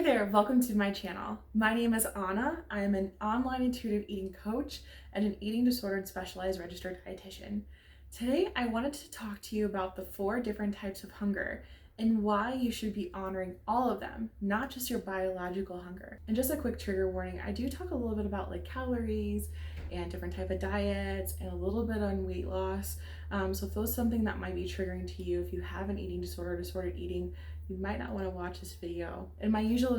there, welcome to my channel. My name is Anna. I am an online intuitive eating coach and an eating disordered specialized registered dietitian. Today, I wanted to talk to you about the 4 different types of hunger and why you should be honoring all of them, not just your biological hunger. And just a quick trigger warning, I do talk a little bit about like calories and different type of diets and a little bit on weight loss. So if those something that might be triggering to you, if you have an eating disorder, disordered eating, you might not want to watch this video. And my usual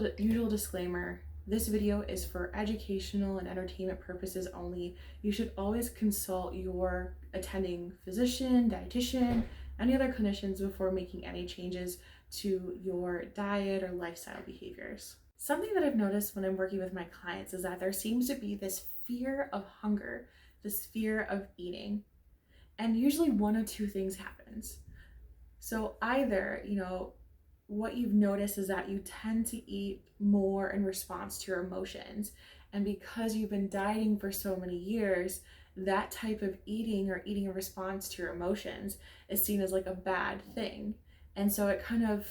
disclaimer, this video is for educational and entertainment purposes only. You should always consult your attending physician, dietitian, any other clinicians before making any changes to your diet or lifestyle behaviors. Something that I've noticed when I'm working with my clients is that there seems to be this fear of hunger, this fear of eating. And usually one of two things happens. So either, what you've noticed is that you tend to eat more in response to your emotions. And because you've been dieting for so many years, that type of eating or eating in response to your emotions is seen as like a bad thing. And so it kind of,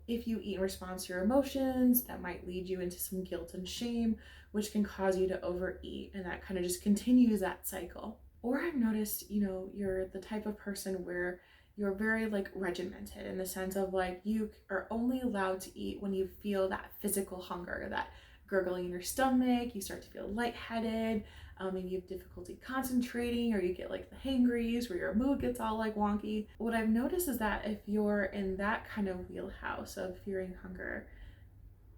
if you eat in response to your emotions, that might lead you into some guilt and shame, which can cause you to overeat. And that kind of just continues that cycle. Or I've noticed, you're the type of person where you're very regimented in the sense of you are only allowed to eat when you feel that physical hunger, that gurgling in your stomach, you start to feel lightheaded, maybe you have difficulty concentrating, or you get the hangries where your mood gets all wonky. What I've noticed is that if you're in that kind of wheelhouse of fearing hunger,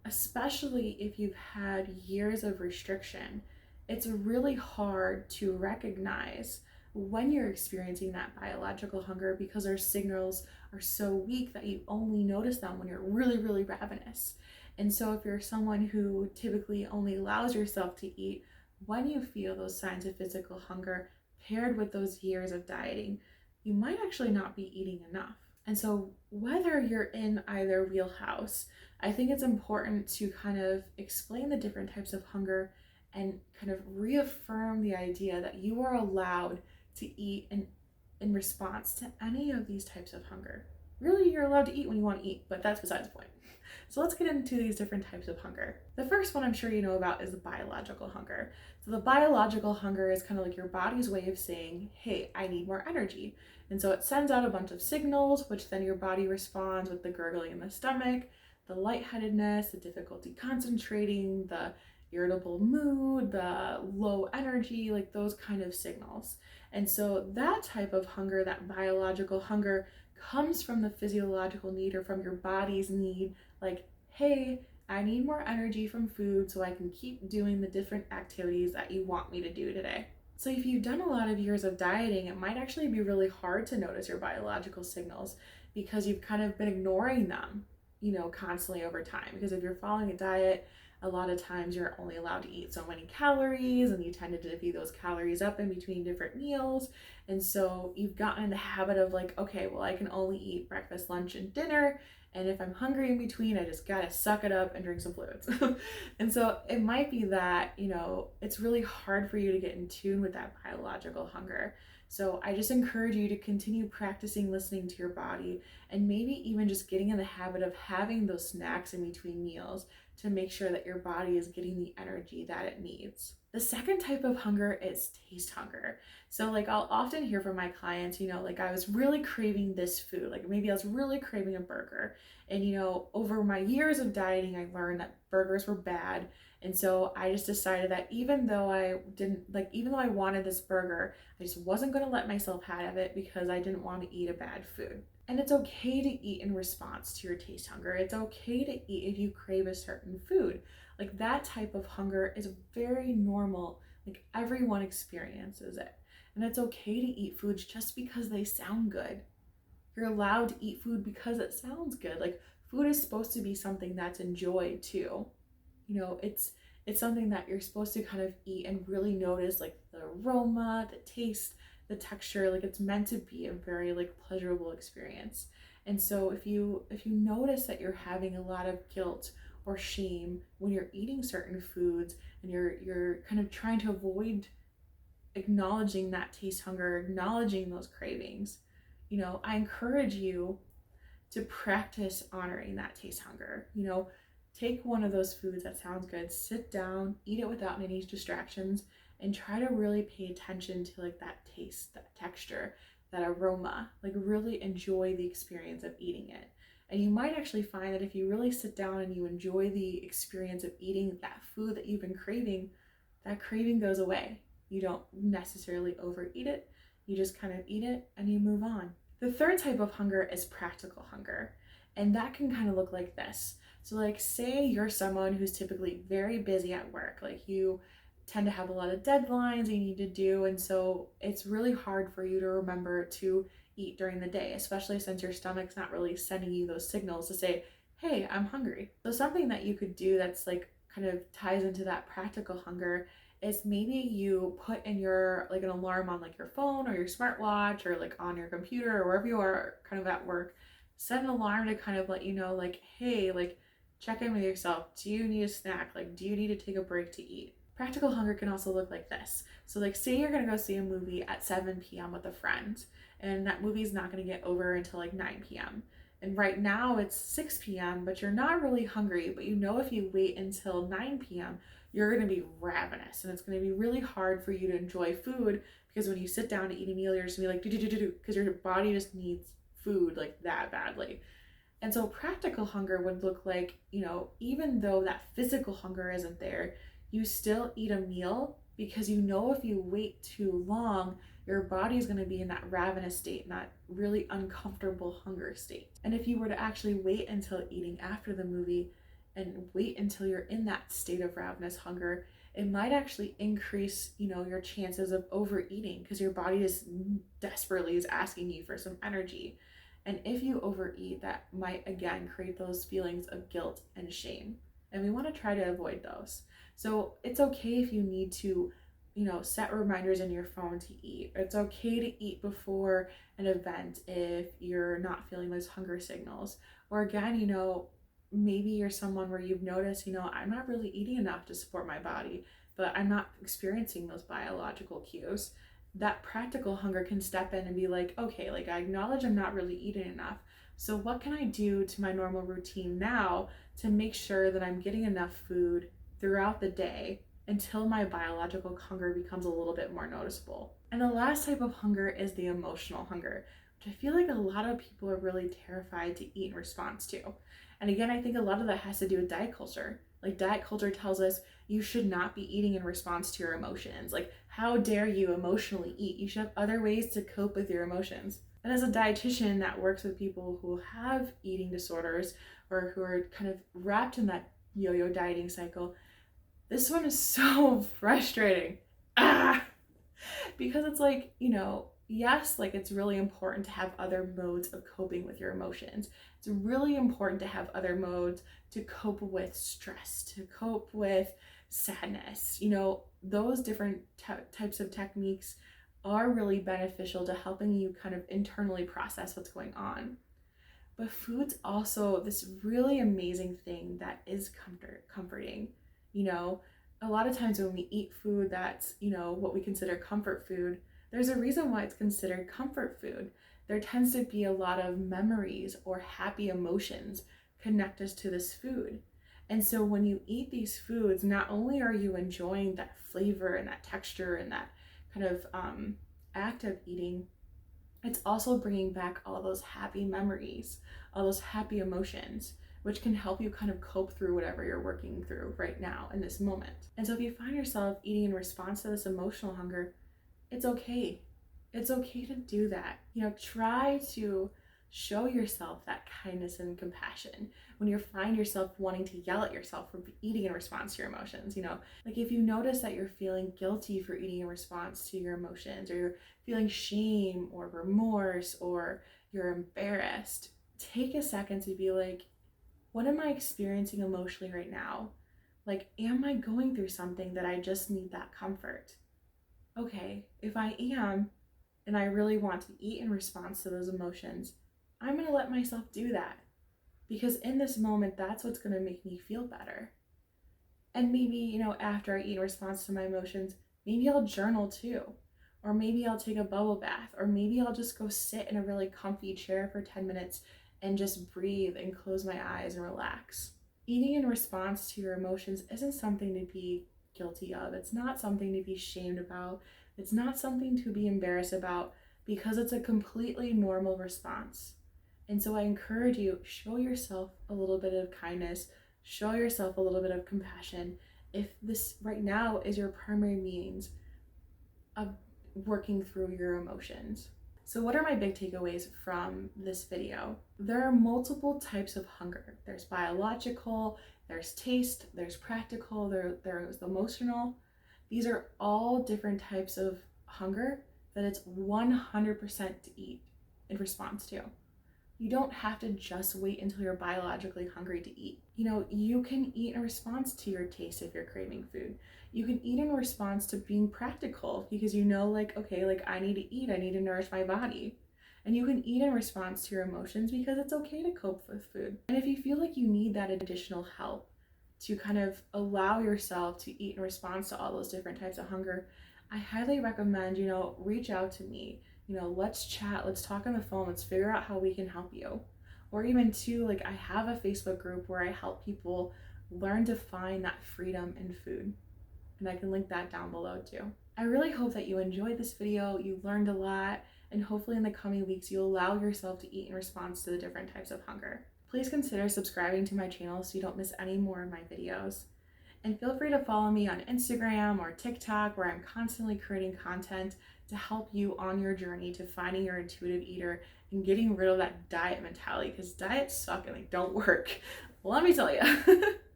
especially if you've had years of restriction, it's really hard to recognize when you're experiencing that biological hunger because our signals are so weak that you only notice them when you're really, really ravenous. And so if you're someone who typically only allows yourself to eat when you feel those signs of physical hunger paired with those years of dieting, you might actually not be eating enough. And so whether you're in either wheelhouse, I think it's important to kind of explain the different types of hunger and kind of reaffirm the idea that you are allowed to eat in response to any of these types of hunger. Really, you're allowed to eat when you want to eat, but that's besides the point. So let's get into these different types of hunger. The first one I'm sure you know about is the biological hunger. So the biological hunger is kind of like your body's way of saying, hey, I need more energy. And so it sends out a bunch of signals, which then your body responds with the gurgling in the stomach, the lightheadedness, the difficulty concentrating, the irritable mood, the low energy, those kind of signals. And so that type of hunger, that biological hunger, comes from the physiological need or from your body's need, hey, I need more energy from food so I can keep doing the different activities that you want me to do today. So if you've done a lot of years of dieting, it might actually be really hard to notice your biological signals because you've kind of been ignoring them, constantly over time. Because if you're following a diet, a lot of times you're only allowed to eat so many calories and you tend to divvy those calories up in between different meals. And so you've gotten in the habit of okay, well, I can only eat breakfast, lunch, and dinner. And if I'm hungry in between, I just gotta suck it up and drink some fluids. And so it might be that, it's really hard for you to get in tune with that biological hunger. So I just encourage you to continue practicing listening to your body and maybe even just getting in the habit of having those snacks in between meals to make sure that your body is getting the energy that it needs. The second type of hunger is taste hunger. So I'll often hear from my clients, I was really craving this food. Maybe I was really craving a burger. And, over my years of dieting, I learned that burgers were bad. And so I just decided that even though I wanted this burger, I just wasn't going to let myself have it because I didn't want to eat a bad food. And it's okay to eat in response to your taste hunger. It's okay to eat if you crave a certain food. That type of hunger is very normal. Everyone experiences it. And it's okay to eat foods just because they sound good. You're allowed to eat food because it sounds good. Food is supposed to be something that's enjoyed too. It's something that you're supposed to kind of eat and really notice the aroma, the taste, the texture. It's meant to be a very pleasurable experience. And so if you notice that you're having a lot of guilt or shame when you're eating certain foods and you're kind of trying to avoid acknowledging that taste hunger, acknowledging those cravings, I encourage you to practice honoring that taste hunger. Take one of those foods that sounds good, sit down, eat it without any distractions, and try to really pay attention to like that taste, that texture, that aroma. Like really enjoy the experience of eating it. And you might actually find that if you really sit down and you enjoy the experience of eating that food that you've been craving, that craving goes away. You don't necessarily overeat it, you just kind of eat it and you move on. The third type of hunger is practical hunger, and that can kind of look like this. So like say you're someone who's typically very busy at work, like you tend to have a lot of deadlines you need to do, and so it's really hard for you to remember to eat during the day, especially since your stomach's not really sending you those signals to say, hey, I'm hungry. So something that you could do that's like kind of ties into that practical hunger is maybe you put in your like an alarm on like your phone or your smartwatch or like on your computer or wherever you are kind of at work. Set an alarm to kind of let you know like, hey, like check in with yourself. Do you need a snack? Like, do you need to take a break to eat? Practical hunger can also look like this. So like say you're gonna go see a movie at 7 p.m. with a friend, and that movie's not gonna get over until like 9 p.m. And right now it's 6 p.m., but you're not really hungry, but you know if you wait until 9 p.m., you're gonna be ravenous, and it's gonna be really hard for you to enjoy food, because when you sit down to eat a meal, you're just gonna be like, do, because your body just needs food like that badly. And so practical hunger would look like, even though that physical hunger isn't there, you still eat a meal because you know if you wait too long, your body's going to be in that ravenous state, in that really uncomfortable hunger state. And if you were to actually wait until eating after the movie and wait until you're in that state of ravenous hunger, it might actually increase, your chances of overeating because your body just desperately is asking you for some energy. And if you overeat, that might again create those feelings of guilt and shame. And we want to try to avoid those. So it's okay if you need to, set reminders in your phone to eat. It's okay to eat before an event if you're not feeling those hunger signals. Or again, maybe you're someone where you've noticed, I'm not really eating enough to support my body, but I'm not experiencing those biological cues. That practical hunger can step in and be like, okay, like I acknowledge I'm not really eating enough. So what can I do to my normal routine now to make sure that I'm getting enough food throughout the day until my biological hunger becomes a little bit more noticeable? And the last type of hunger is the emotional hunger, which I feel like a lot of people are really terrified to eat in response to. And again, I think a lot of that has to do with diet culture. Like diet culture tells us you should not be eating in response to your emotions. Like, how dare you emotionally eat? You should have other ways to cope with your emotions. And as a dietitian that works with people who have eating disorders or who are kind of wrapped in that yo-yo dieting cycle, this one is so frustrating. Because it's like, yes, like it's really important to have other modes of coping with your emotions. It's really important to have other modes to cope with stress, to cope with sadness. Those different types of techniques are really beneficial to helping you kind of internally process what's going on. But food's also this really amazing thing that is comforting. A lot of times when we eat food that's, what we consider comfort food, there's a reason why it's considered comfort food. There tends to be a lot of memories or happy emotions connect us to this food. And so when you eat these foods, not only are you enjoying that flavor and that texture and that kind of act of eating, it's also bringing back all those happy memories, all those happy emotions, which can help you kind of cope through whatever you're working through right now in this moment. And so if you find yourself eating in response to this emotional hunger, it's okay. It's okay to do that. Try to show yourself that kindness and compassion when you find yourself wanting to yell at yourself for eating in response to your emotions. Like if you notice that you're feeling guilty for eating in response to your emotions, or you're feeling shame or remorse, or you're embarrassed, take a second to be like, what am I experiencing emotionally right now? Like, am I going through something that I just need that comfort? Okay, if I am, and I really want to eat in response to those emotions, I'm going to let myself do that. Because in this moment, that's what's going to make me feel better. And maybe, after I eat in response to my emotions, maybe I'll journal too. Or maybe I'll take a bubble bath. Or maybe I'll just go sit in a really comfy chair for 10 minutes and just breathe and close my eyes and relax. Eating in response to your emotions isn't something to be guilty of. It's not something to be shamed about. It's not something to be embarrassed about because it's a completely normal response. And so I encourage you, show yourself a little bit of kindness, show yourself a little bit of compassion. If this right now is your primary means of working through your emotions. So what are my big takeaways from this video? There are multiple types of hunger. There's biological, there's taste, there's practical, there's emotional. These are all different types of hunger that it's 100% to eat in response to. You don't have to just wait until you're biologically hungry to eat. You can eat in response to your taste if you're craving food. You can eat in response to being practical because okay, I need to eat, I need to nourish my body. And you can eat in response to your emotions because it's okay to cope with food. And if you feel like you need that additional help to kind of allow yourself to eat in response to all those different types of hunger, I highly recommend, reach out to me. Let's chat, let's talk on the phone, let's figure out how we can help you. Or even too, I have a Facebook group where I help people learn to find that freedom in food. And I can link that down below too. I really hope that you enjoyed this video, you learned a lot, and hopefully in the coming weeks you'll allow yourself to eat in response to the different types of hunger. Please consider subscribing to my channel so you don't miss any more of my videos. And feel free to follow me on Instagram or TikTok, where I'm constantly creating content to help you on your journey to finding your intuitive eater and getting rid of that diet mentality, because diets suck and they don't work. Let me tell you.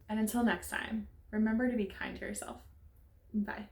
And until next time, remember to be kind to yourself. Bye.